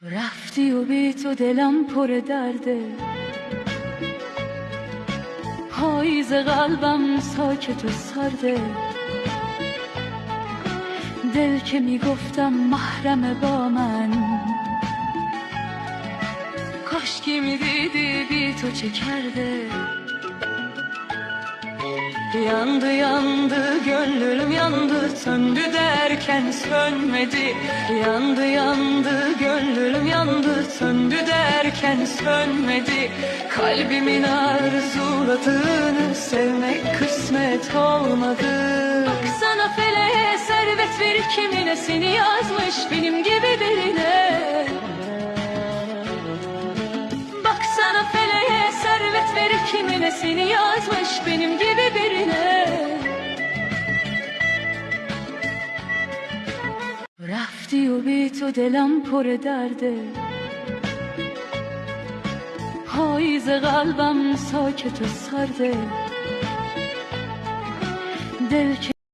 رفتی و بی تو دلم پر درده، پاییز قلبم ساکت و سرده. دل که میگفتم محرم با من، کاشکی میدیدی بی تو چه کرده. Yandı yandı gönlüm yandı, söndü derken sönmedi. Yandı yandı gönlüm yandı, söndü derken sönmedi. Kalbimin arzuladığını sevmek kısmet olmadı. Baksana feleğe, servet verir kimine, seni yazmış benim gibi birine. Baksana feleğe, servet verir kimine, seni yazmış benim gibi birine. رفتی و بی تو دلم پر درده، پاییز قلبم ساکت و سرده. دل که